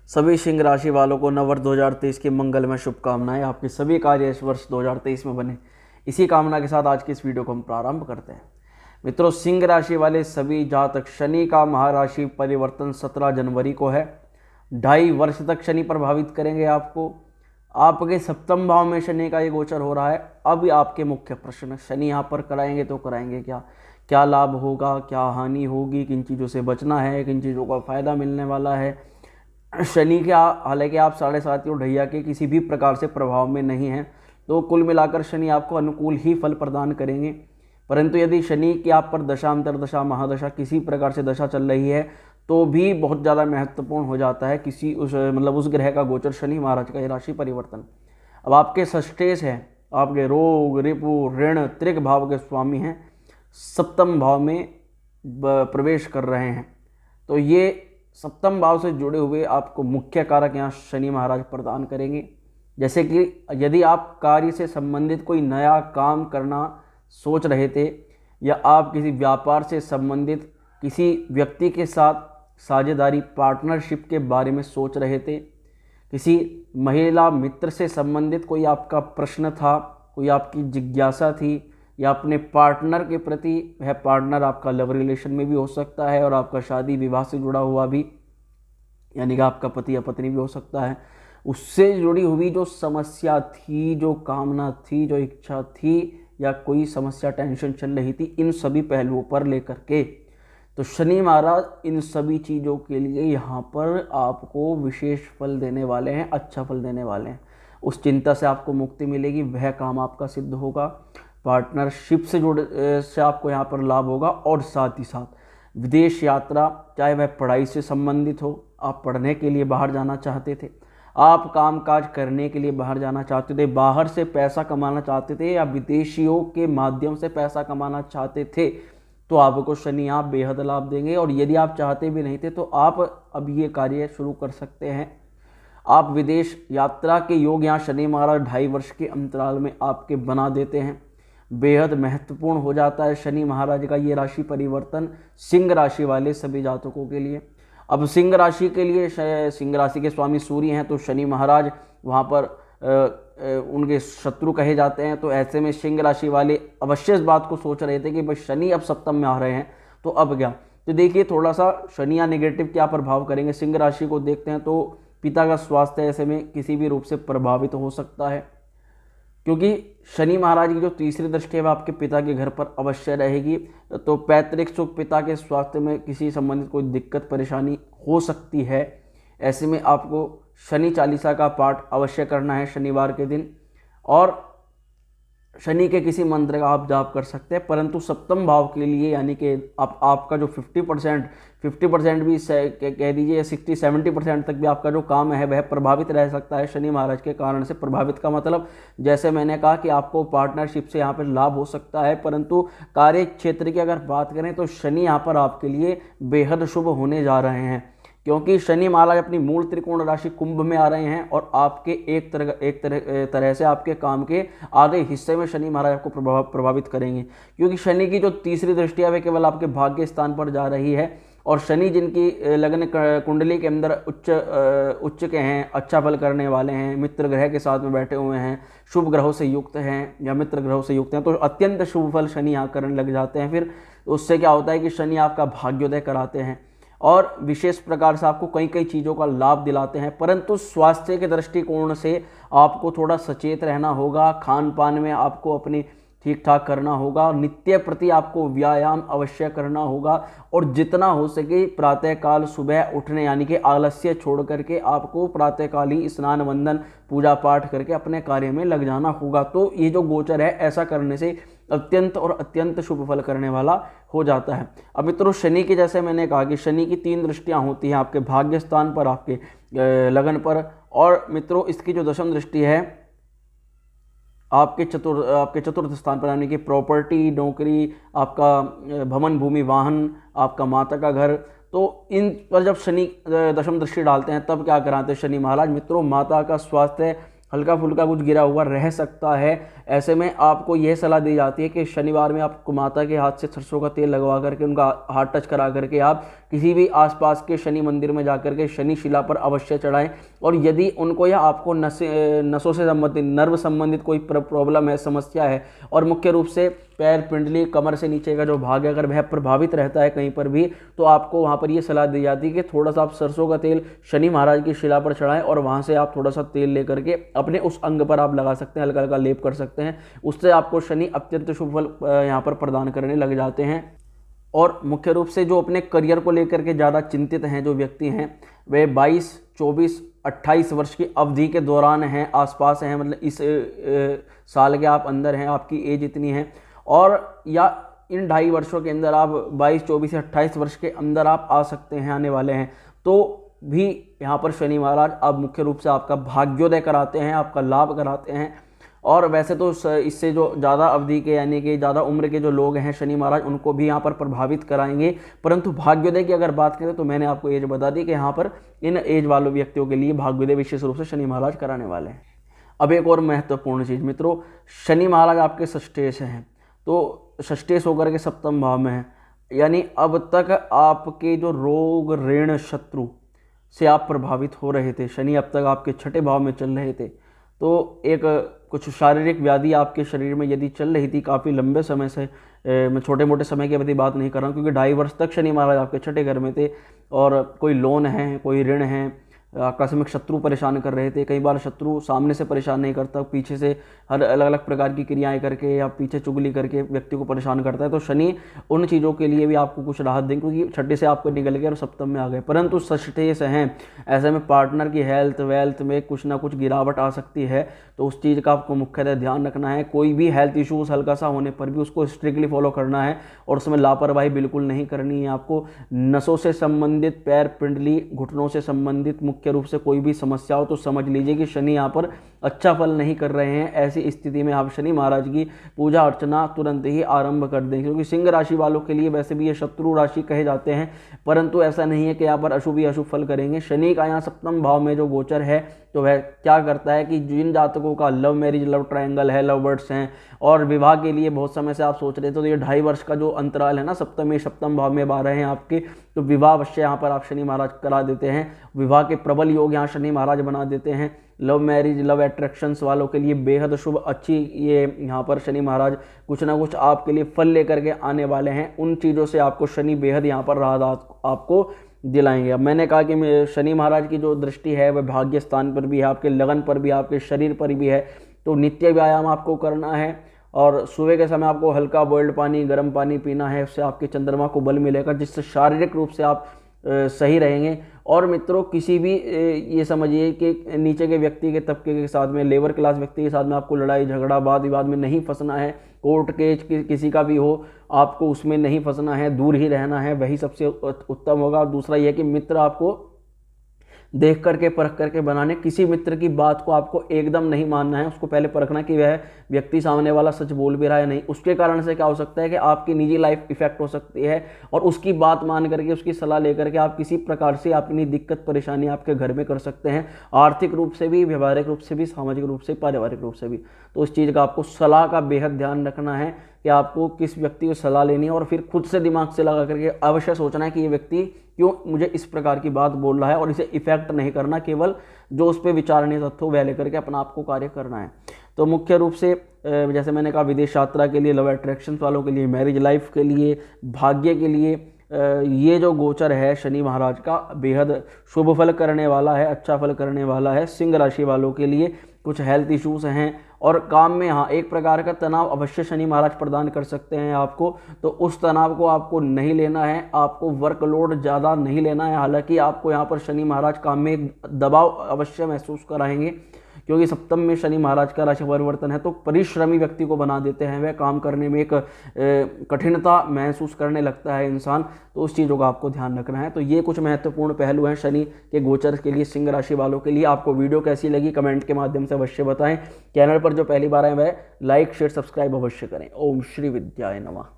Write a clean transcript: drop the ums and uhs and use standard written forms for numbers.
सभी सिंह राशि वालों को नववर्ष 2023 की मंगलमय शुभकामनाएं। आपके सभी कार्य इस वर्ष 2023 में बने, इसी कामना के साथ आज की इस वीडियो को हम प्रारंभ करते हैं। मित्रों, सिंह राशि वाले सभी जातक, शनि का महाराशि परिवर्तन 17 जनवरी को है। 2.5 वर्ष तक शनि प्रभावित करेंगे आपको। आपके सप्तम भाव में शनि का ये गोचर हो रहा है। अब आपके मुख्य प्रश्न, शनि यहाँ पर कराएंगे तो कराएंगे क्या, क्या लाभ होगा, क्या हानि होगी, किन चीज़ों से बचना है, किन चीज़ों का फायदा मिलने वाला है। शनि के हालांकि आप 7.5 ढैया के किसी भी प्रकार से प्रभाव में नहीं हैं, तो कुल मिलाकर शनि आपको अनुकूल ही फल प्रदान करेंगे। परंतु यदि शनि की आप पर दशा, अंतरदशा, महादशा किसी प्रकार से दशा चल रही है तो भी बहुत ज़्यादा महत्वपूर्ण हो जाता है किसी उस ग्रह का गोचर, शनि महाराज का ये राशि परिवर्तन। अब आपके षष्ठेश हैं, आपके रोग, रिपु, ऋण, त्रिक भाव के स्वामी हैं, सप्तम भाव में प्रवेश कर रहे हैं। तो ये सप्तम भाव से जुड़े हुए आपको मुख्य कारक यहाँ शनि महाराज प्रदान करेंगे। जैसे कि यदि आप कार्य से संबंधित कोई नया काम करना सोच रहे थे, या आप किसी व्यापार से संबंधित किसी व्यक्ति के साथ साझेदारी, पार्टनरशिप के बारे में सोच रहे थे, किसी महिला मित्र से संबंधित कोई आपका प्रश्न था, कोई आपकी जिज्ञासा थी, या अपने पार्टनर के प्रति, वह पार्टनर आपका लव रिलेशन में भी हो सकता है और आपका शादी विवाह से जुड़ा हुआ भी, यानी कि आपका पति या पत्नी भी हो सकता है, उससे जुड़ी हुई जो समस्या थी, जो कामना थी, जो इच्छा थी, या कोई समस्या, टेंशन चल रही थी, इन सभी पहलुओं पर लेकर के तो शनि महाराज इन सभी चीज़ों के लिए यहाँ पर आपको विशेष फल देने वाले हैं, अच्छा फल देने वाले हैं। उस चिंता से आपको मुक्ति मिलेगी, वह काम आपका सिद्ध होगा। पार्टनरशिप से आपको यहाँ पर लाभ होगा, और साथ ही साथ विदेश यात्रा, चाहे वह पढ़ाई से संबंधित हो, आप पढ़ने के लिए बाहर जाना चाहते थे, आप कामकाज करने के लिए बाहर जाना चाहते थे, बाहर से पैसा कमाना चाहते थे, या विदेशियों के माध्यम से पैसा कमाना चाहते थे, तो आपको शनि आप बेहद लाभ देंगे। और यदि आप चाहते भी नहीं थे तो आप अब ये कार्य शुरू कर सकते हैं। आप विदेश यात्रा के योग यहाँ शनि महाराज 2.5 वर्ष के अंतराल में आपके बना देते हैं। बेहद महत्वपूर्ण हो जाता है शनि महाराज का ये राशि परिवर्तन सिंह राशि वाले सभी जातकों के लिए। अब सिंह राशि के लिए, सिंह राशि के स्वामी सूर्य हैं, तो शनि महाराज वहाँ पर उनके शत्रु कहे जाते हैं। तो ऐसे में सिंह राशि वाले अवश्य इस बात को सोच रहे थे कि भाई शनि अब सप्तम में आ रहे हैं, तो अब क्या। तो देखिए, थोड़ा सा शनि या नेगेटिव क्या प्रभाव करेंगे। सिंह राशि को देखते हैं तो पिता का स्वास्थ्य ऐसे में किसी भी रूप से प्रभावित हो सकता है, क्योंकि शनि महाराज की जो तीसरी दृष्टि है वह आपके पिता के घर पर अवश्य रहेगी। तो पैतृक सुख, पिता के स्वास्थ्य में किसी संबंधित कोई दिक्कत परेशानी हो सकती है। ऐसे में आपको शनि चालीसा का पाठ अवश्य करना है शनिवार के दिन, और शनि के किसी मंत्र का आप जाप कर सकते हैं। परंतु सप्तम भाव के लिए, यानी कि आपका जो 50% भी कह दीजिए, 60-70% तक भी आपका जो काम है वह प्रभावित रह सकता है शनि महाराज के कारण से। प्रभावित का मतलब, जैसे मैंने कहा कि आपको पार्टनरशिप से यहाँ पर लाभ हो सकता है, परंतु कार्य क्षेत्र की अगर बात करें तो शनि यहाँ पर आपके लिए बेहद शुभ होने जा रहे हैं, क्योंकि शनि महाराज अपनी मूल त्रिकोण राशि कुंभ में आ रहे हैं, और आपके एक तरह से आपके काम के आधे हिस्से में शनि महाराज आपको प्रभावित करेंगे। क्योंकि शनि की जो तीसरी दृष्टि है वह केवल आपके भाग्य स्थान पर जा रही है, और शनि जिनकी लग्न कुंडली के अंदर उच्च के हैं, अच्छा फल करने वाले हैं, मित्र ग्रह के साथ में बैठे हुए हैं, शुभ ग्रहों से युक्त हैं या मित्र ग्रहों से युक्त हैं, तो अत्यंत शुभ फल शनि यहाँ करने लग जाते हैं। फिर उससे क्या होता है कि शनि आपका भाग्योदय कराते हैं और विशेष प्रकार से आपको कई कई चीज़ों का लाभ दिलाते हैं। परंतु स्वास्थ्य के दृष्टिकोण से आपको थोड़ा सचेत रहना होगा, खान पान में आपको अपनी ठीक ठाक करना होगा, नित्य प्रति आपको व्यायाम अवश्य करना होगा, और जितना हो सके प्रातःकाल सुबह उठने, यानी कि आलस्य छोड़ करके आपको प्रातःकाल ही स्नान वंदन पूजा पाठ करके अपने कार्य में लग जाना होगा। तो ये जो गोचर है, ऐसा करने से अत्यंत और अत्यंत शुभ फल करने वाला हो जाता है। अब मित्रों, शनि की, जैसे मैंने कहा कि शनि की 3 दृष्टियां होती हैं, आपके भाग्य स्थान पर, आपके लगन पर, और मित्रों इसकी जो दशम दृष्टि है आपके चतुर्थ स्थान पर, यानी कि प्रॉपर्टी, नौकरी, आपका भवन भूमि वाहन, आपका माता का घर। तो इन पर जब शनि दशम दृष्टि डालते हैं तब क्या कराते हैं शनि महाराज। मित्रों, माता का स्वास्थ्य हल्का फुल्का कुछ गिरा हुआ रह सकता है। ऐसे में आपको यह सलाह दी जाती है कि शनिवार में आपको माता के हाथ से सरसों का तेल लगवा करके उनका हाथ टच करा करके आप किसी भी आसपास के शनि मंदिर में जाकर के शनि शिला पर अवश्य चढ़ाएं। और यदि उनको या आपको नसों से संबंधित, नर्व संबंधित कोई प्रॉब्लम है, समस्या है, और मुख्य रूप से पैर, पिंडली, कमर से नीचे का जो भाग है अगर वह प्रभावित रहता है कहीं पर भी, तो आपको वहाँ पर ये सलाह दी जाती है कि थोड़ा सा आप सरसों का तेल शनि महाराज की शिला पर चढ़ाएं और वहाँ से आप थोड़ा सा तेल लेकर के अपने उस अंग पर आप लगा सकते हैं, हल्का हल्का लेप कर सकते हैं। उससे आपको शनि अत्यंत शुभ फल यहाँ पर प्रदान करने लग जाते हैं। और मुख्य रूप से जो अपने करियर को लेकर के ज़्यादा चिंतित हैं जो व्यक्ति हैं, वे 22, 24, 28 वर्ष की अवधि के दौरान हैं, आसपास हैं, मतलब इस साल के आप अंदर हैं, आपकी एज इतनी है, और या इन 2.5 वर्षों के अंदर आप 22, 24 या 28 वर्ष के अंदर आप आ सकते हैं, आने वाले हैं, तो भी यहाँ पर शनि महाराज अब मुख्य रूप से आपका भाग्योदय कराते हैं, आपका लाभ कराते हैं। और वैसे तो इससे जो ज़्यादा अवधि के यानी कि ज़्यादा उम्र के जो लोग हैं शनि महाराज उनको भी यहाँ पर प्रभावित कराएंगे, परंतु भाग्योदय की अगर बात करें तो मैंने आपको एज बता दी कि यहाँ पर इन एज वालों व्यक्तियों के लिए भाग्योदय विशेष रूप से शनि महाराज कराने वाले हैं। अब एक और महत्वपूर्ण चीज़ मित्रों, शनि महाराज आपके षष्ठेश हैं, तो षष्ठेश होकर के सप्तम भाव में है, यानी अब तक आपके जो रोग, ऋण, शत्रु से आप प्रभावित हो रहे थे, शनि अब तक आपके छठे भाव में चल रहे थे, तो एक कुछ शारीरिक व्याधि आपके शरीर में यदि चल रही थी काफ़ी लंबे समय से, मैं छोटे मोटे समय की अवधि बात नहीं कर रहा हूँ, क्योंकि 2.5 वर्ष तक शनि महाराज आपके छठे घर में थे, और कोई लोन है, कोई ऋण है, आकस्मिक शत्रु परेशान कर रहे थे। कई बार शत्रु सामने से परेशान नहीं करता, पीछे से हर अलग अलग प्रकार की क्रियाएं करके या पीछे चुगली करके व्यक्ति को परेशान करता है, तो शनि उन चीज़ों के लिए भी आपको कुछ राहत देंगे, क्योंकि छठे से आपको निकल गए और सप्तम में आ गए, परंतु षष्ठे से हैं, ऐसे में पार्टनर की हेल्थ वेल्थ में कुछ ना कुछ गिरावट आ सकती है, तो उस चीज़ का आपको मुख्यतः ध्यान रखना है। कोई भी हेल्थ इशूज़ हल्का सा होने पर भी उसको स्ट्रिक्टली फॉलो करना है और उसमें लापरवाही बिल्कुल नहीं करनी है। आपको नसों से संबंधित, पैर, पिंडली, घुटनों से संबंधित मुख्य रूप से कोई भी समस्या हो तो समझ लीजिए कि शनि यहाँ पर अच्छा फल नहीं कर रहे हैं। ऐसी स्थिति में आप शनि महाराज की पूजा अर्चना तुरंत ही आरंभ कर दें, क्योंकि सिंह राशि वालों के लिए वैसे भी ये शत्रु राशि कहे जाते हैं, परंतु ऐसा नहीं है कि यहाँ पर अशुभ ही अशुभ फल करेंगे। शनि का यहाँ सप्तम भाव में जो गोचर है तो वह क्या करता है कि जिन जातकों का लव मैरिज, लव ट्रायंगल है, लव बर्ड्स हैं और विवाह के लिए बहुत समय से आप सोच रहे थे, तो ये 2.5 वर्ष का जो अंतराल है ना, सप्तम भाव में 12 हैं आपके, तो विवाह अवश्य यहाँ पर आप शनि महाराज करा देते हैं। विवाह के प्रबल योग यहाँ शनि महाराज बना देते हैं। लव मैरिज, लव अट्रैक्शंस वालों के लिए बेहद शुभ अच्छी ये यहाँ पर शनि महाराज कुछ ना कुछ आपके लिए फल लेकर के आने वाले हैं। उन चीज़ों से आपको शनि बेहद यहाँ पर राहत आपको दिलाएंगे। अब मैंने कहा कि शनि महाराज की जो दृष्टि है वह भाग्य स्थान पर भी है, आपके लगन पर भी, आपके शरीर पर भी है, तो नित्य व्यायाम आपको करना है और सुबह के समय आपको हल्का बॉइल्ड पानी, गर्म पानी पीना है, उससे आपके चंद्रमा को बल मिलेगा, जिससे शारीरिक रूप से आप सही रहेंगे। और मित्रों, किसी भी ये समझिए कि नीचे के व्यक्ति के तबके के साथ में, लेबर क्लास व्यक्ति के साथ में आपको लड़ाई झगड़ा, वाद विवाद में नहीं फंसना है। कोर्ट केस किसी का भी हो, आपको उसमें नहीं फंसना है, दूर ही रहना है, वही सबसे उत्तम होगा। और दूसरा यह कि मित्र आपको देख करके परख करके बनाने, किसी मित्र की बात को आपको एकदम नहीं मानना है, उसको पहले परखना कि वह व्यक्ति सामने वाला सच बोल भी रहा है नहीं। उसके कारण से क्या हो सकता है कि आपकी निजी लाइफ इफेक्ट हो सकती है और उसकी बात मान करके, उसकी सलाह लेकर के आप किसी प्रकार से अपनी दिक्कत परेशानी आपके घर में कर सकते हैं, आर्थिक रूप से भी, व्यवहारिक रूप से भी, सामाजिक रूप से, पारिवारिक रूप से भी। तो उस चीज़ का आपको सलाह का बेहद ध्यान रखना है कि आपको किस व्यक्ति को सलाह लेनी है और फिर खुद से दिमाग से लगा करके अवश्य सोचना है कि ये व्यक्ति क्यों मुझे इस प्रकार की बात बोल रहा है, और इसे इफेक्ट नहीं करना, केवल जो उस पर विचारणीय तथ्य वह लेकर के अपना आपको कार्य करना है। तो मुख्य रूप से जैसे मैंने कहा, विदेश यात्रा के लिए, लव अट्रैक्शन वालों के लिए, मैरिज लाइफ के लिए, भाग्य के लिए ये जो गोचर है शनि महाराज का बेहद शुभ फल करने वाला है, अच्छा फल करने वाला है। सिंह राशि वालों के लिए कुछ हेल्थ इश्यूज हैं और काम में हाँ एक प्रकार का तनाव अवश्य शनि महाराज प्रदान कर सकते हैं आपको, तो उस तनाव को आपको नहीं लेना है, आपको वर्कलोड ज़्यादा नहीं लेना है। हालांकि आपको यहाँ पर शनि महाराज काम में एक दबाव अवश्य महसूस कराएंगे, क्योंकि सप्तम में शनि महाराज का राशि परिवर्तन है, तो परिश्रमी व्यक्ति को बना देते हैं, वह काम करने में एक कठिनता महसूस करने लगता है इंसान, तो उस चीज़ों का आपको ध्यान रखना है। तो ये कुछ महत्वपूर्ण पहलू हैं शनि के गोचर के लिए, सिंह राशि वालों के लिए। आपको वीडियो कैसी लगी कमेंट के माध्यम से अवश्य बताएं। चैनल पर जो पहली बार आए वह लाइक शेयर सब्सक्राइब अवश्य करें। ओम श्री विद्याय नमः।